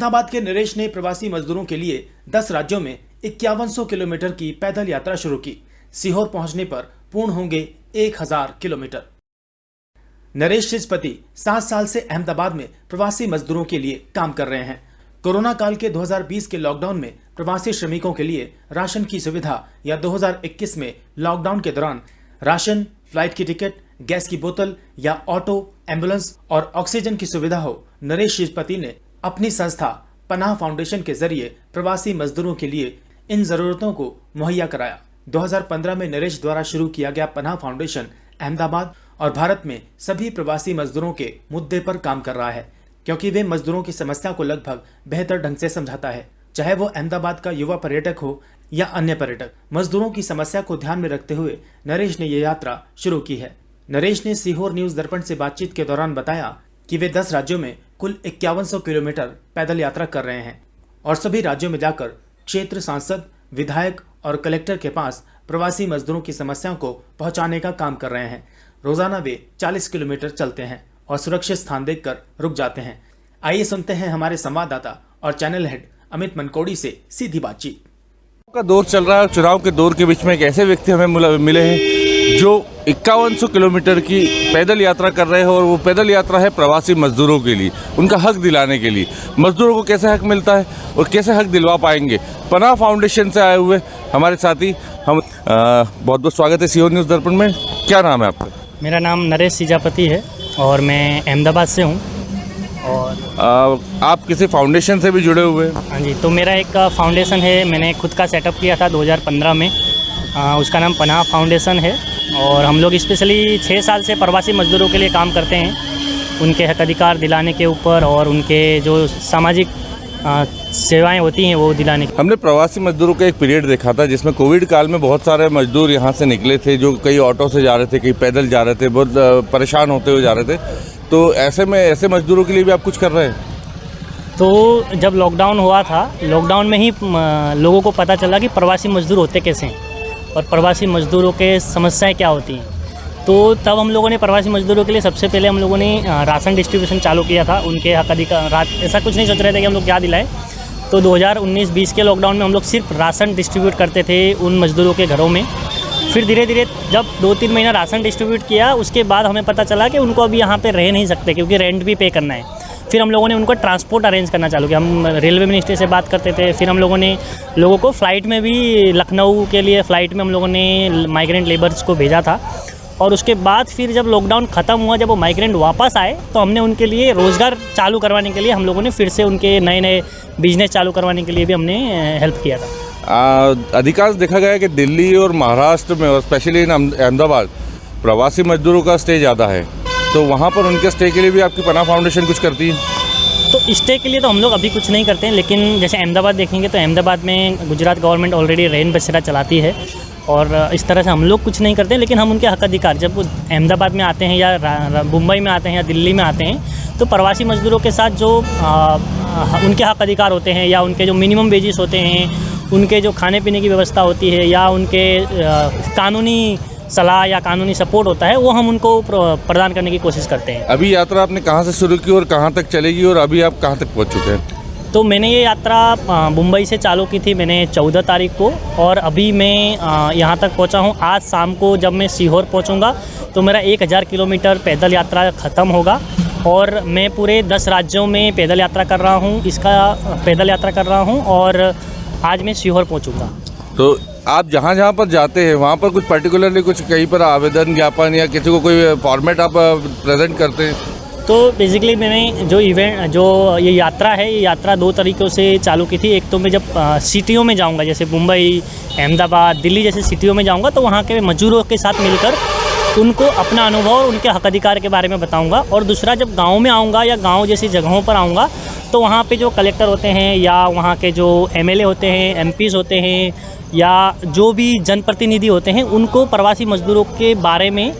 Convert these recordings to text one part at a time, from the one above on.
अहमदाबाद के नरेश ने प्रवासी मजदूरों के लिए 10 राज्यों में 5100 किलोमीटर की पैदल यात्रा शुरू की। सीहोर पहुंचने पर पूर्ण होंगे 1000 किलोमीटर। नरेश शिजपति 7 साल से अहमदाबाद में प्रवासी मजदूरों के लिए काम कर रहे हैं। कोरोना काल के 2020 के लॉकडाउन में प्रवासी श्रमिकों के लिए राशन की सुविधा या 2021 में लॉकडाउन के दौरान राशन, फ्लाइट की टिकट, गैस की बोतल या ऑटो, एम्बुलेंस और ऑक्सीजन की सुविधा हो, नरेश शिजपति ने अपनी संस्था पनाह फाउंडेशन के जरिए प्रवासी मजदूरों के लिए इन जरूरतों को मुहैया कराया। 2015 में नरेश द्वारा शुरू किया गया पनाह फाउंडेशन अहमदाबाद और भारत में सभी प्रवासी मजदूरों के मुद्दे पर काम कर रहा है, क्योंकि वे मजदूरों की समस्या को लगभग बेहतर ढंग से समझाता है। चाहे वो अहमदाबाद का युवा पर्यटक हो या अन्य पर्यटक, मजदूरों की समस्या को ध्यान में रखते हुए नरेश ने ये यात्रा शुरू की है। नरेश ने सीहोर न्यूज दर्पण से बातचीत के दौरान बताया कि वे 10 राज्यों में कुल 5100 किलोमीटर पैदल यात्रा कर रहे हैं और सभी राज्यों में जाकर क्षेत्र सांसद, विधायक और कलेक्टर के पास प्रवासी मजदूरों की समस्याओं को पहुंचाने का काम कर रहे हैं। रोजाना वे 40 किलोमीटर चलते हैं और सुरक्षित स्थान देखकर रुक जाते हैं। आइए सुनते हैं हमारे संवाददाता और चैनल हेड अमित मनकोड़ी से सीधी बातचीत। का दौर चल रहा है। चुनाव के दौर के बीच में एक ऐसे व्यक्ति हमें मिले हैं जो 5100 किलोमीटर की पैदल यात्रा कर रहे हैं और वो पैदल यात्रा है प्रवासी मजदूरों के लिए, उनका हक दिलाने के लिए। मजदूरों को कैसे हक मिलता है और कैसे हक दिलवा पाएंगे, पनाह फाउंडेशन से आए हुए हमारे साथी हम बहुत बहुत स्वागत है सीहोर न्यूज़ दर्पण में। क्या नाम है आपका? मेरा नाम नरेश शिजापति है और मैं अहमदाबाद से हूँ। और आप किसी फाउंडेशन से भी जुड़े हुए हैं? हाँ जी, तो मेरा एक फाउंडेशन है, मैंने खुद का सेटअप किया था 2015 में। उसका नाम पनाह फाउंडेशन है और हम लोग स्पेशली 6 साल से प्रवासी मजदूरों के लिए काम करते हैं, उनके हक अधिकार दिलाने के ऊपर और उनके जो सामाजिक सेवाएं होती हैं वो दिलाने की। हमने प्रवासी मजदूरों का एक पीरियड देखा था जिसमें कोविड काल में बहुत सारे मजदूर यहाँ से निकले थे, जो कई ऑटो से जा रहे थे, कई पैदल जा रहे थे, बहुत परेशान होते हुए जा रहे थे। तो ऐसे में ऐसे मजदूरों के लिए भी आप कुछ कर रहे हैं? तो जब लॉकडाउन हुआ था, लॉकडाउन में ही लोगों को पता चला कि प्रवासी मजदूर होते कैसे हैं और प्रवासी मजदूरों के समस्याएं क्या होती हैं। तो तब हम लोगों ने प्रवासी मजदूरों के लिए सबसे पहले हम लोगों ने राशन डिस्ट्रीब्यूशन चालू किया था। उनके हक अधिकार, ऐसा कुछ नहीं सोच रहे थे कि हम लोग क्या दिलाएं। तो 2019-20 के लॉकडाउन में हम लोग सिर्फ राशन डिस्ट्रीब्यूट करते थे उन मजदूरों के घरों में। फिर धीरे धीरे जब 2-3 महीना राशन डिस्ट्रीब्यूट किया, उसके बाद हमें पता चला कि उनको अभी यहाँ पे रह नहीं सकते क्योंकि रेंट भी पे करना है। फिर हम लोगों ने उनको ट्रांसपोर्ट अरेंज करना चालू किया। हम रेलवे मिनिस्ट्री से बात करते थे। फिर हम लोगों ने लोगों को फ़्लाइट में भी, लखनऊ के लिए फ़्लाइट में हम लोगों ने माइग्रेंट लेबर्स को भेजा था। और उसके बाद फिर जब लॉकडाउन ख़त्म हुआ, जब वो माइग्रेंट वापस आए, तो हमने उनके लिए रोज़गार चालू करवाने के लिए हम लोगों ने फिर से उनके नए नए बिजनेस चालू करवाने के लिए भी हमने हेल्प किया था। अधिकांश देखा गया है कि दिल्ली और महाराष्ट्र में और स्पेशली इन अहमदाबाद प्रवासी मजदूरों का स्टे ज़्यादा है, तो वहाँ पर उनके स्टे के लिए भी आपकी पनाह फाउंडेशन कुछ करती है? तो स्टे के लिए तो हम लोग अभी कुछ नहीं करते हैं, लेकिन जैसे अहमदाबाद देखेंगे तो अहमदाबाद में गुजरात गवर्नमेंट ऑलरेडी रेन बसेरा चलाती है और इस तरह से हम लोग कुछ नहीं करते। लेकिन हम उनके हक अधिकार, जब वो अहमदाबाद में आते हैं या मुंबई में आते हैं या दिल्ली में आते हैं, तो प्रवासी मजदूरों के साथ जो उनके हक अधिकार होते हैं या उनके जो मिनिमम वेजेस होते हैं, उनके जो खाने पीने की व्यवस्था होती है या उनके कानूनी सलाह या कानूनी सपोर्ट होता है, वो हम उनको प्रदान करने की कोशिश करते हैं। अभी यात्रा आपने कहाँ से शुरू की और कहाँ तक चलेगी और अभी आप कहाँ तक पहुँच चुके हैं? तो मैंने ये यात्रा मुंबई से चालू की थी मैंने 14 तारीख को और अभी मैं यहाँ तक पहुँचा हूँ। आज शाम को जब मैं सीहोर पहुँचूँगा तो मेरा 1000 किलोमीटर पैदल यात्रा ख़त्म होगा और मैं पूरे 10 राज्यों में पैदल यात्रा कर रहा हूँ। पैदल यात्रा कर रहा हूँ और आज मैं सीहोर पहुँचूँगा। तो आप जहाँ जहाँ पर जाते हैं वहाँ पर कुछ पर्टिकुलरली कुछ कहीं पर आवेदन, ज्ञापन या किसी को कोई फॉर्मेट आप प्रेजेंट करते हैं? तो बेसिकली मैंने जो ये यात्रा है, ये यात्रा 2 तरीक़ों से चालू की थी। एक तो मैं जब सिटियों में जाऊंगा, जैसे मुंबई, अहमदाबाद, दिल्ली जैसे सिटियों में जाऊंगा, तो वहाँ के मजदूरों के साथ मिलकर उनको अपना अनुभव और उनके हक अधिकार के बारे में बताऊंगा। और दूसरा, जब गाँव में आऊँगा या गाँव जैसी जगहों पर आऊँगा, तो वहाँ पे जो कलेक्टर होते हैं या वहाँ के जो MLA होते हैं, MPs होते हैं या जो भी जनप्रतिनिधि होते हैं, उनको प्रवासी मजदूरों के बारे में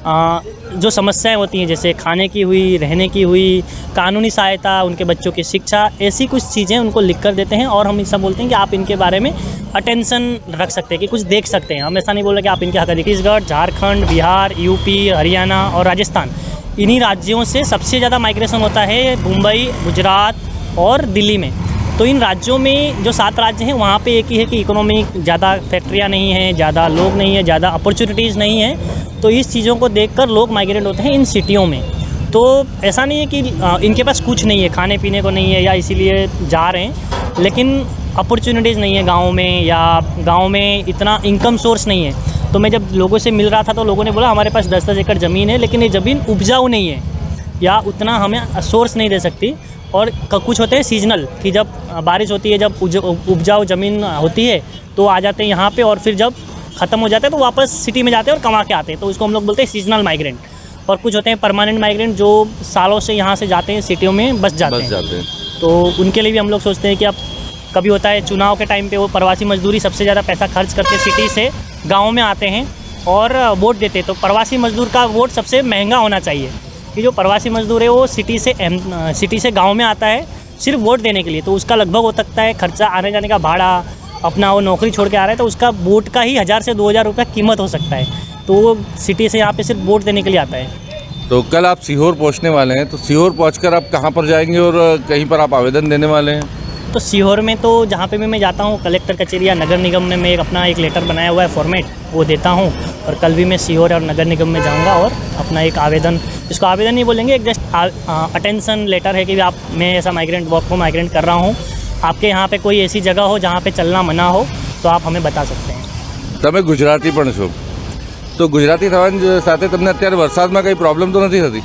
जो समस्याएं होती हैं, जैसे खाने की हुई, रहने की हुई, कानूनी सहायता, उनके बच्चों की शिक्षा, ऐसी कुछ चीज़ें उनको लिख कर देते हैं और हम ऐसा बोलते हैं कि आप इनके बारे में अटेंशन रख सकते हैं, कि कुछ देख सकते हैं। हम ऐसा नहीं बोल रहे कि आप इनके हक अधिकार। छत्तीसगढ़, झारखंड, बिहार, यूपी, हरियाणा और राजस्थान, इन्हीं राज्यों से सबसे ज़्यादा माइग्रेशन होता है। मुंबई, गुजरात, और दिल्ली में। तो इन राज्यों में जो 7 राज्य हैं वहाँ पे एक ही है कि इकोनॉमी ज़्यादा फैक्ट्रियाँ नहीं हैं, ज़्यादा लोग नहीं हैं, ज़्यादा अपॉर्चुनिटीज़ नहीं हैं। तो इस चीज़ों को देखकर लोग माइग्रेट होते हैं इन सिटियों में। तो ऐसा नहीं है कि इनके पास कुछ नहीं है, खाने पीने को नहीं है या इसीलिए जा रहे हैं, लेकिन अपॉर्चुनिटीज़ नहीं है गाँव में, या गाँव में इतना इनकम सोर्स नहीं है। तो मैं जब लोगों से मिल रहा था तो लोगों ने बोला हमारे पास 10-10 एकड़ ज़मीन है, लेकिन ये ज़मीन उपजाऊ नहीं है या उतना हमें सोर्स नहीं दे सकती। और कुछ होते हैं सीजनल, कि जब बारिश होती है, जब उपजाऊ ज़मीन होती है तो आ जाते हैं यहाँ पे, और फिर जब ख़त्म हो जाते हैं तो वापस सिटी में जाते हैं और कमा के आते हैं। तो उसको हम लोग बोलते हैं सीजनल माइग्रेंट। और कुछ होते हैं परमानेंट माइग्रेंट जो सालों से यहाँ से जाते हैं, सिटियों में बस जाते हैं। तो उनके लिए भी हम लोग सोचते हैं कि अब कभी होता है चुनाव के टाइम पे वो प्रवासी मजदूरी सबसे ज़्यादा पैसा खर्च करके सिटी से गाँव में आते हैं और वोट देते हैं। तो प्रवासी मजदूर का वोट सबसे महंगा होना चाहिए, कि जो प्रवासी मजदूर है वो सिटी से गांव में आता है सिर्फ वोट देने के लिए। तो उसका लगभग हो सकता है खर्चा, आने जाने का भाड़ा, अपना वो नौकरी छोड़ के आ रहा है तो उसका वोट का ही 1000 से 2000 रुपये कीमत हो सकता है। तो वो सिटी से यहाँ पे सिर्फ वोट देने के लिए आता है। तो कल आप सीहोर पहुंचने वाले हैं, तो सीहोर पहुंचकर आप कहां पर जाएंगे और कहीं पर आप आवेदन देने वाले हैं? तो सीहोर में तो जहाँ पे भी मैं जाता हूँ, कलेक्टर कचेरी या नगर निगम में मैं अपना एक लेटर बनाया हुआ है फॉर्मेट, वो देता हूँ। और कल भी मैं सीहोर और नगर निगम में जाऊँगा और अपना एक आवेदन, इसको आवेदन नहीं बोलेंगे, एक जस्ट अटेंशन लेटर है कि मैं ऐसा माइग्रेंट वर्क को माइग्रेंट कर रहा हूँ। आपके यहाँ पे कोई ऐसी जगह हो जहाँ पे चलना मना हो तो आप हमें बता सकते हैं। તમે ગુજરાતી પણ છો, તો ગુજરાતી થવાની સાથે તમને અત્યારે વરસાદમાં કંઈ પ્રોબ્લેમ તો નથી થતી?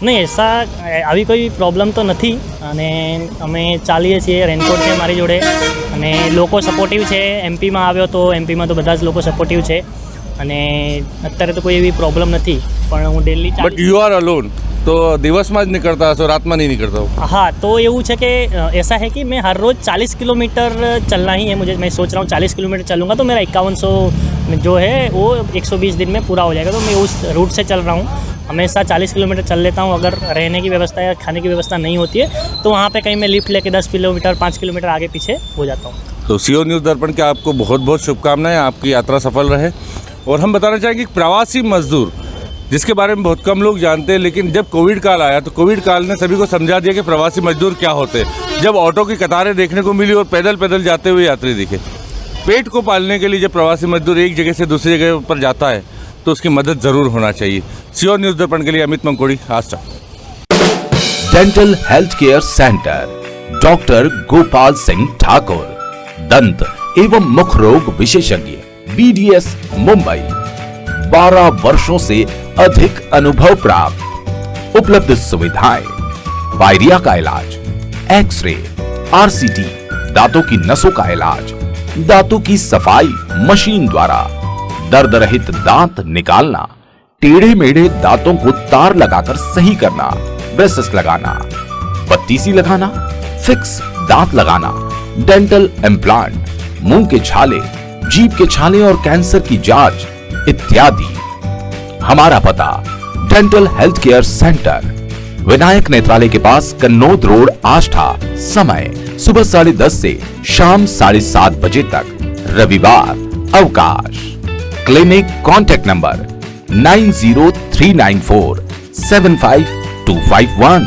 નહીં, ऐसा આવી કોઈ પ્રોબ્લેમ તો નથી, અને અમે ચાલીએ છીએ, રેનકોટ છે મારી જોડે, અને લોકો સપોર્ટિવ છે। એમપીમાં આવ્યો તો એમપીમાં તો બધા જ લોકો સપોર્ટિવ છે, અને અત્યારે તો કોઈ એવી પ્રોબ્લેમ નથી। પણ હું daily but you are alone, તો દિવસમાં જ નીકળતા હશો, રાતમાં નહીં નીકળતા हो? हाँ, तो એવું છે कि ऐसा है कि मैं हर रोज़ 40 किलोमीटर चलना ही है मुझे। मैं सोच रहा हूँ 40 किलोमीटर चलूँगा तो मेरा 5100 जो है वो 120 दिन में पूरा हो जाएगा। तो मैं उस रूट से चल रहा हूँ, हमेशा 40 किलोमीटर चल लेता हूँ। अगर रहने की व्यवस्था या खाने की व्यवस्था नहीं होती है तो वहाँ पे कहीं मैं लिफ्ट लेके 10 किलोमीटर 5 किलोमीटर आगे पीछे हो जाता हूँ। तो सीओ न्यूज़ दर्पण के आपको बहुत बहुत शुभकामनाएं, आपकी यात्रा सफल रहे। और हम बताना चाहेंगे कि प्रवासी मजदूर जिसके बारे में बहुत कम लोग जानते हैं, लेकिन जब कोविड काल आया तो कोविड काल ने सभी को समझा दिया कि प्रवासी मजदूर क्या होते हैं। जब ऑटो की कतारें देखने को मिली और पैदल पैदल जाते हुए यात्री दिखे, पेट को पालने के लिए जब प्रवासी मजदूर एक जगह से दूसरी जगह पर जाता है तो उसकी मदद ज़रूर होना चाहिए। सीओ न्यूज़ दर्पण के लिए अमित मंकोड़ी, आज तक। Dental health care centre, doctor Gopal Singh Thakur, दंत एवं मुख रोग विशेषज्ञ, BDS मुंबई। 12 वर्षों से अधिक अनुभव प्राप्त। उपलब्ध सुविधाएं: वायरिया का इलाज, एक्सरे, RCT, दांतों की नसों का इलाज, दांतों की सफाई मशीन द्वारा, दर्द रहित दांत निकालना, टेढ़े मेढ़े दांतों को तार लगाकर सही करना, ब्रेसेस लगाना, पट्टीसी लगाना, फिक्स दांत लगाना, डेंटल इम्प्लांट, मुंह के छाले, जीभ के छाले और कैंसर की जांच इत्यादि। हमारा पता: dental health care centre, Vinayak Netralaya के पास, कन्नौद रोड, आष्ठा। समय सुबह 10:30 से शाम 7:30 बजे तक, रविवार अवकाश। Clinic contact number 9039475251।